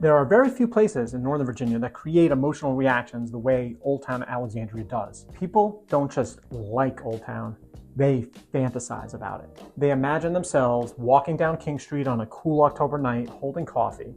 There are very few places in Northern Virginia that create emotional reactions the way Old Town Alexandria does. People don't just like Old Town, they fantasize about it. They imagine themselves walking down King Street on a cool October night holding coffee.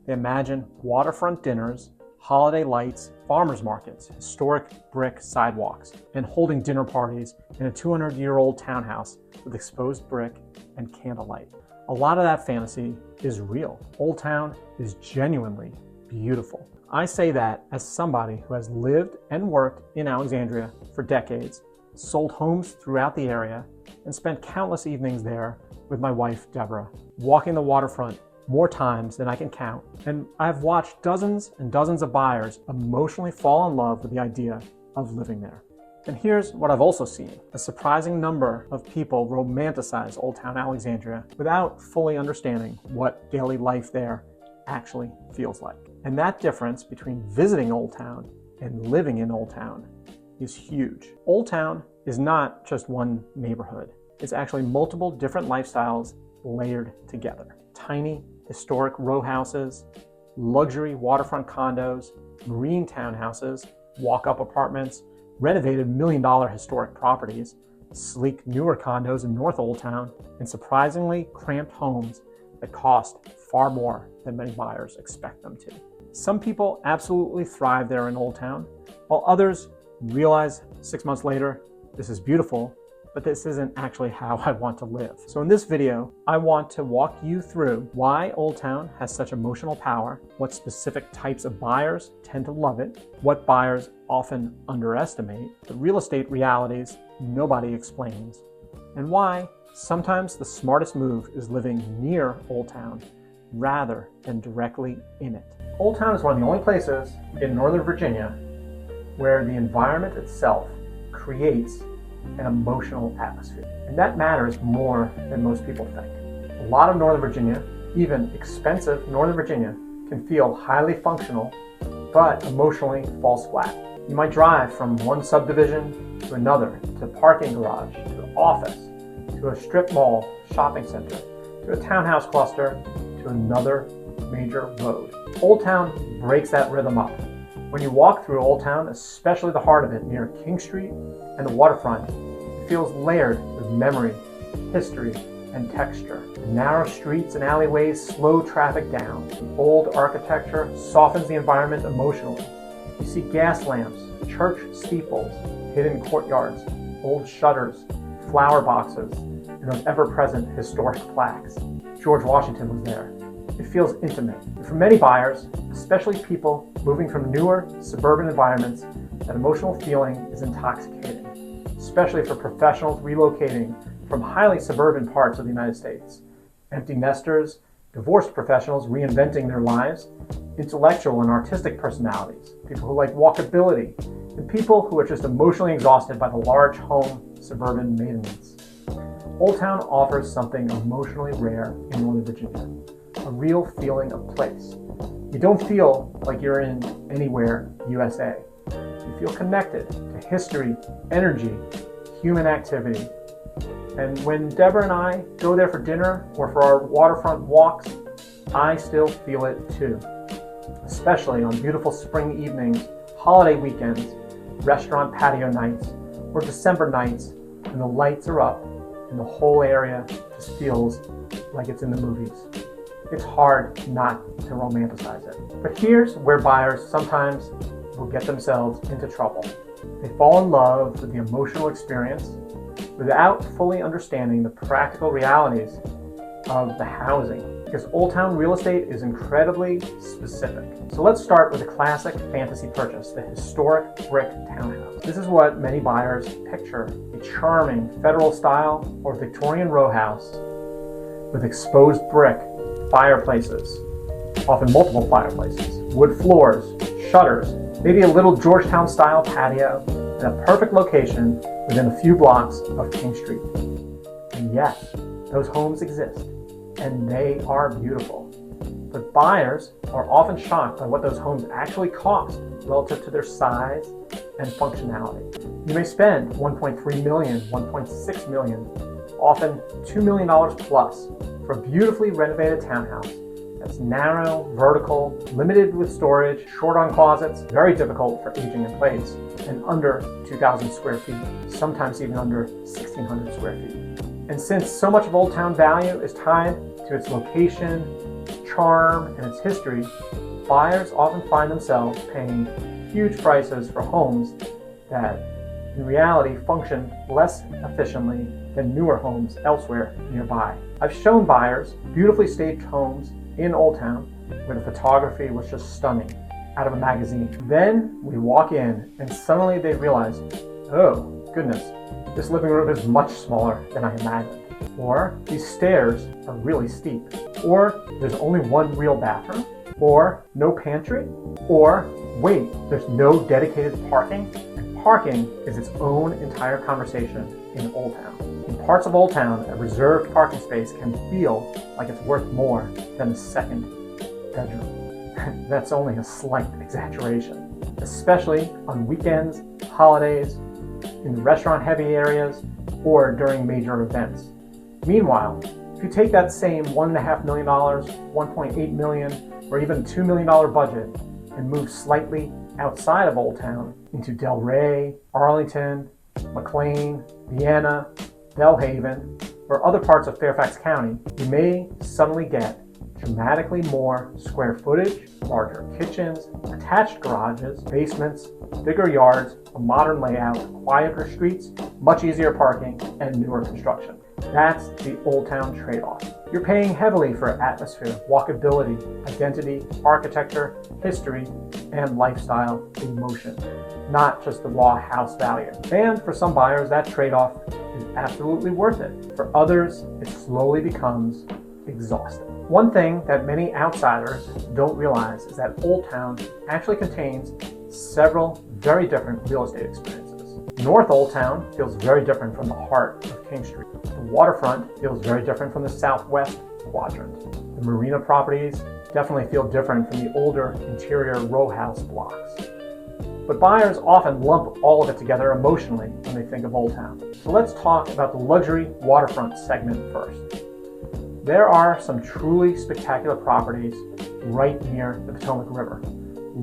They imagine waterfront dinners, holiday lights, farmers markets, historic brick sidewalks, and holding dinner parties in a 200-year-old townhouse with exposed brick and candlelight. A lot of that fantasy is real. Old Town is genuinely beautiful. I say that as somebody who has lived and worked in Alexandria for decades, sold homes throughout the area, and spent countless evenings there with my wife, Deborah, walking the waterfront more times than I can count. And I've watched dozens and dozens of buyers emotionally fall in love with the idea of living there. And here's what I've also seen. A surprising number of people romanticize Old Town Alexandria without fully understanding what daily life there actually feels like. And that difference between visiting Old Town and living in Old Town is huge. Old Town is not just one neighborhood. It's actually multiple different lifestyles layered together. Tiny, historic row houses, luxury waterfront condos, marine townhouses, walk-up apartments, renovated million-dollar historic properties, sleek newer condos in North Old Town, and surprisingly cramped homes that cost far more than many buyers expect them to. Some people absolutely thrive there in Old Town, while others realize 6 months later, this is beautiful, but this isn't actually how I want to live. So in this video, I want to walk you through why Old Town has such emotional power, what specific types of buyers tend to love it, what buyers often underestimate, the real estate realities nobody explains, and why sometimes the smartest move is living near Old Town rather than directly in it. Old Town is one of the only places in Northern Virginia where the environment itself creates an emotional atmosphere. And that matters more than most people think. A lot of Northern Virginia, even expensive Northern Virginia, can feel highly functional, but emotionally falls flat. You might drive from one subdivision to another, to a parking garage, to an office, to a strip mall shopping center, to a townhouse cluster, to another major road. Old Town breaks that rhythm up. When you walk through Old Town, especially the heart of it near King Street and the waterfront, it feels layered with memory, history, and texture. The narrow streets and alleyways slow traffic down. The old architecture softens the environment emotionally. You see gas lamps, church steeples, hidden courtyards, old shutters, flower boxes, and those ever-present historic plaques. George Washington was there. It feels intimate. And for many buyers, especially people moving from newer suburban environments, that emotional feeling is intoxicating, especially for professionals relocating from highly suburban parts of the United States. Empty nesters, divorced professionals reinventing their lives, intellectual and artistic personalities, people who like walkability, and people who are just emotionally exhausted by the large home suburban maintenance. Old Town offers something emotionally rare in Northern Virginia. A real feeling of place. You don't feel like you're in anywhere USA. You feel connected to history, energy, human activity. And when Deborah and I go there for dinner or for our waterfront walks, I still feel it too. Especially on beautiful spring evenings, holiday weekends, restaurant patio nights, or December nights when the lights are up and the whole area just feels like it's in the movies. It's hard not to romanticize it. But here's where buyers sometimes will get themselves into trouble. They fall in love with the emotional experience without fully understanding the practical realities of the housing, because Old Town real estate is incredibly specific. So let's start with a classic fantasy purchase, the historic brick townhouse. This is what many buyers picture: a charming federal style or Victorian row house with exposed brick, fireplaces, often multiple fireplaces, wood floors, shutters, maybe a little Georgetown style patio, and a perfect location within a few blocks of King Street. And yes, those homes exist, and they are beautiful. But buyers are often shocked by what those homes actually cost relative to their size and functionality. You may spend $1.3 million, $1.6 million, often $2 million plus for a beautifully renovated townhouse that's narrow, vertical, limited with storage, short on closets, very difficult for aging in place, and under 2,000 square feet, sometimes even under 1,600 square feet. And since so much of Old Town value is tied to its location, charm, and its history, buyers often find themselves paying huge prices for homes that in reality function less efficiently than newer homes elsewhere nearby. I've shown buyers beautifully staged homes in Old Town where the photography was just stunning, out of a magazine. Then we walk in and suddenly they realize, oh goodness, this living room is much smaller than I imagined. Or these stairs are really steep. Or there's only one real bathroom. Or no pantry. Or wait, there's no dedicated parking. Parking is its own entire conversation in Old Town. In parts of Old Town, a reserved parking space can feel like it's worth more than a second bedroom. That's only a slight exaggeration, especially on weekends, holidays, in the restaurant-heavy areas, or during major events. Meanwhile, if you take that same $1.5 million, $1.8 million, or even $2 million budget and move slightly outside of Old Town into Delray, Arlington, McLean, Vienna, Bellhaven, or other parts of Fairfax County, you may suddenly get dramatically more square footage, larger kitchens, attached garages, basements, bigger yards, a modern layout, quieter streets, much easier parking, and newer construction. That's the Old Town trade-off. You're paying heavily for atmosphere, walkability, identity, architecture, history, and lifestyle emotion, not just the raw house value. And for some buyers, that trade-off is absolutely worth it. For others, it slowly becomes exhausting. One thing that many outsiders don't realize is that Old Town actually contains several very different real estate experiences. North Old Town feels very different from the heart of King Street. The waterfront feels very different from the southwest quadrant. The marina properties definitely feel different from the older interior rowhouse blocks. But buyers often lump all of it together emotionally when they think of Old Town. So let's talk about the luxury waterfront segment first. There are some truly spectacular properties right near the Potomac River.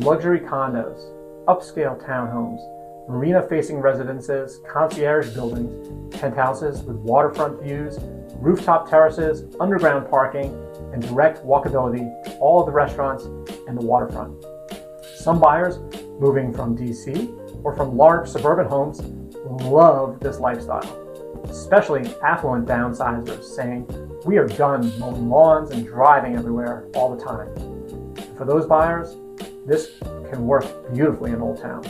Luxury condos, upscale townhomes, marina-facing residences, concierge buildings, penthouses with waterfront views, rooftop terraces, underground parking, and direct walkability to all of the restaurants and the waterfront. Some buyers moving from DC or from large suburban homes love this lifestyle, especially affluent downsizers saying, "We are done mowing lawns and driving everywhere all the time." For those buyers, this can work beautifully in Old Town.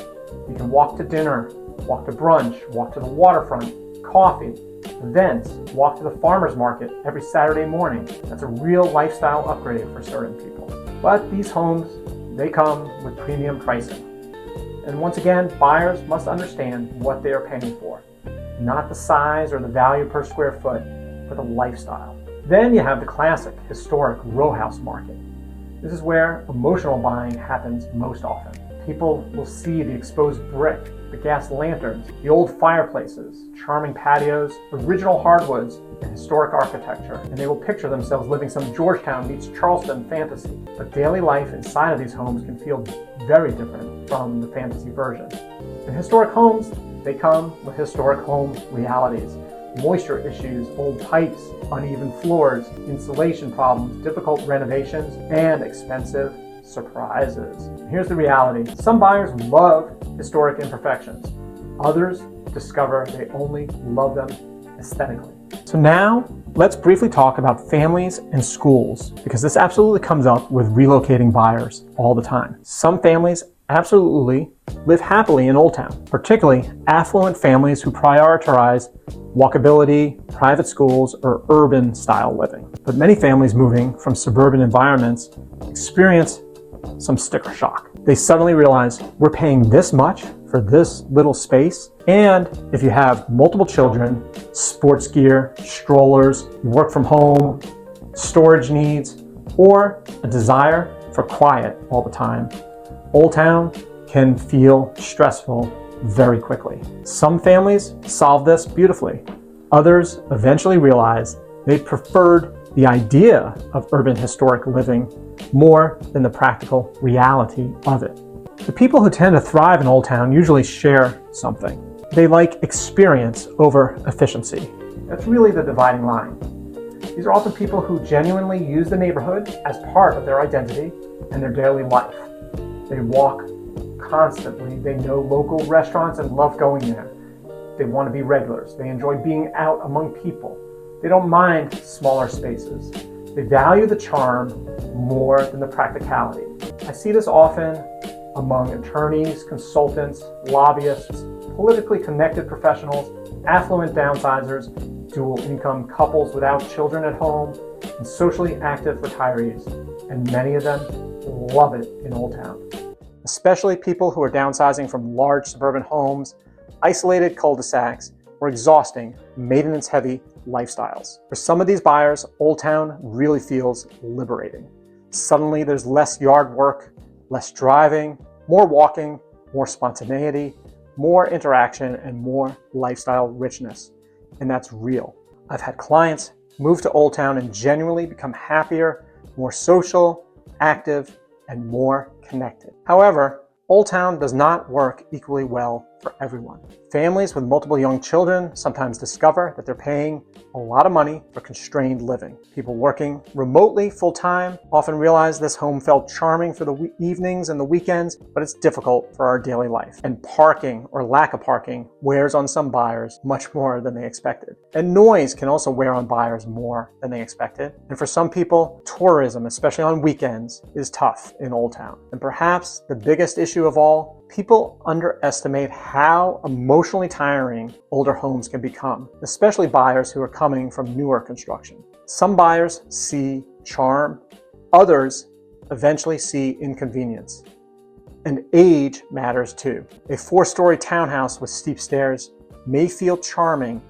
You can walk to dinner, walk to brunch, walk to the waterfront, coffee, events, walk to the farmer's market every Saturday morning. That's a real lifestyle upgrade for certain people. But these homes, they come with premium pricing. And once again, buyers must understand what they are paying for, not the size or the value per square foot, but the lifestyle. Then you have the classic historic rowhouse market. This is where emotional buying happens most often. People will see the exposed brick, the gas lanterns, the old fireplaces, charming patios, original hardwoods, and historic architecture, and they will picture themselves living some Georgetown meets Charleston fantasy. But daily life inside of these homes can feel very different from the fantasy version. In historic homes, they come with historic home realities. Moisture issues, old pipes, uneven floors, insulation problems, difficult renovations, and expensive surprises. Here's the reality. Some buyers love historic imperfections. Others discover they only love them aesthetically. So now, let's briefly talk about families and schools, because this absolutely comes up with relocating buyers all the time. Some families absolutely live happily in Old Town, particularly affluent families who prioritize walkability, private schools, or urban style living. But many families moving from suburban environments experience some sticker shock. They suddenly realize we're paying this much for this little space. And if you have multiple children, sports gear, strollers, you work from home, storage needs, or a desire for quiet all the time, Old Town can feel stressful very quickly. Some families solve this beautifully. Others eventually realize they preferred the idea of urban historic living more than the practical reality of it. The people who tend to thrive in Old Town usually share something. They like experience over efficiency. That's really the dividing line. These are often people who genuinely use the neighborhood as part of their identity and their daily life. They walk constantly. They know local restaurants and love going there. They want to be regulars. They enjoy being out among people. They don't mind smaller spaces. They value the charm more than the practicality. I see this often among attorneys, consultants, lobbyists, politically connected professionals, affluent downsizers, dual income couples without children at home, and socially active retirees. And many of them love it in Old Town. Especially people who are downsizing from large suburban homes, isolated cul-de-sacs, or exhausting, maintenance-heavy lifestyles. For some of these buyers, Old Town really feels liberating. Suddenly there's less yard work, less driving, more walking, more spontaneity, more interaction, and more lifestyle richness. And that's real. I've had clients move to Old Town and genuinely become happier, more social, active, and more connected. However, Old Town does not work equally well for everyone. Families with multiple young children sometimes discover that they're paying a lot of money for constrained living. People working remotely full-time often realize this home felt charming for the evenings and the weekends, but it's difficult for our daily life. And parking or lack of parking wears on some buyers much more than they expected. And noise can also wear on buyers more than they expected. And for some people, tourism, especially on weekends, is tough in Old Town. And perhaps the biggest issue of all, people underestimate how emotionally tiring older homes can become, especially buyers who are coming from newer construction. Some buyers see charm, others eventually see inconvenience. And age matters too. A 4-story townhouse with steep stairs may feel charming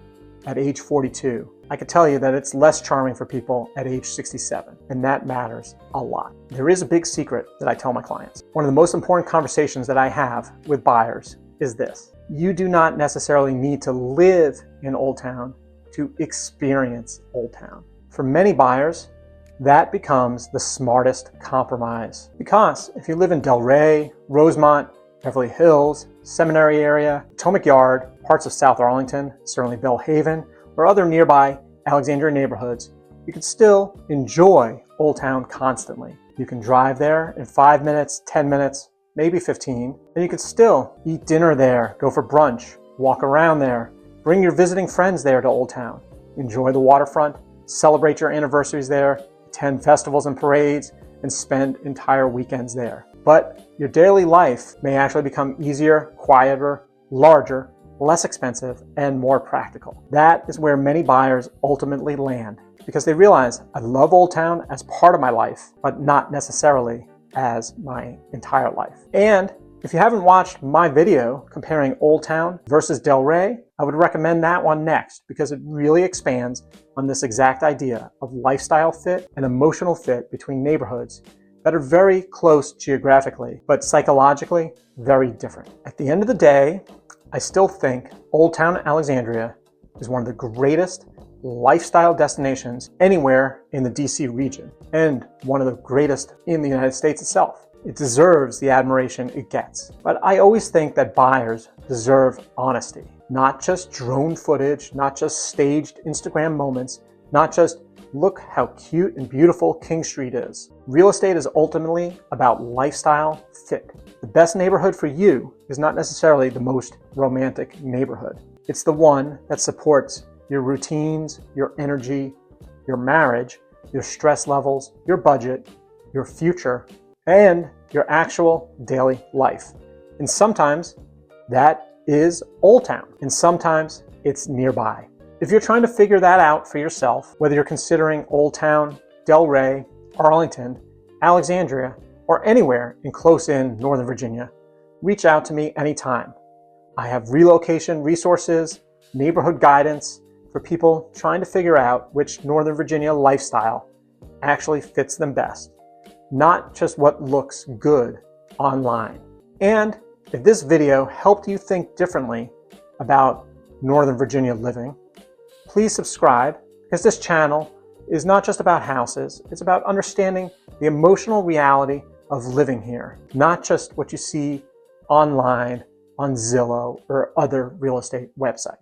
at age 42. I can tell you that it's less charming for people at age 67, and that matters a lot. There is a big secret that I tell my clients. One of the most important conversations that I have with buyers is this. You do not necessarily need to live in Old Town to experience Old Town. For many buyers, that becomes the smartest compromise. Because if you live in Del Rey, Rosemont, Beverly Hills, Seminary area, Potomac Yard, parts of South Arlington, certainly Belle Haven, or other nearby Alexandria neighborhoods, you can still enjoy Old Town constantly. You can drive there in 5 minutes, 10 minutes, maybe 15, and you can still eat dinner there, go for brunch, walk around there, bring your visiting friends there to Old Town, enjoy the waterfront, celebrate your anniversaries there, attend festivals and parades, and spend entire weekends there. But your daily life may actually become easier, quieter, larger, less expensive, and more practical. That is where many buyers ultimately land, because they realize I love Old Town as part of my life, but not necessarily as my entire life. And if you haven't watched my video comparing Old Town versus Del Rey, I would recommend that one next, because it really expands on this exact idea of lifestyle fit and emotional fit between neighborhoods that are very close geographically, but psychologically very different. At the end of the day, I still think Old Town Alexandria is one of the greatest lifestyle destinations anywhere in the DC region, and one of the greatest in the United States itself. It deserves the admiration it gets. But I always think that buyers deserve honesty, not just drone footage, not just staged Instagram moments, not just look how cute and beautiful King Street is. Real estate is ultimately about lifestyle fit. The best neighborhood for you is not necessarily the most romantic neighborhood. It's the one that supports your routines, your energy, your marriage, your stress levels, your budget, your future, and your actual daily life. And sometimes that is Old Town, and sometimes it's nearby. If you're trying to figure that out for yourself, whether you're considering Old Town, Del Rey, Arlington, Alexandria, or anywhere in close-in Northern Virginia, reach out to me anytime. I have relocation resources, neighborhood guidance for people trying to figure out which Northern Virginia lifestyle actually fits them best, not just what looks good online. And if this video helped you think differently about Northern Virginia living, please subscribe, because this channel is not just about houses. It's about understanding the emotional reality of living here, not just what you see online on Zillow or other real estate websites.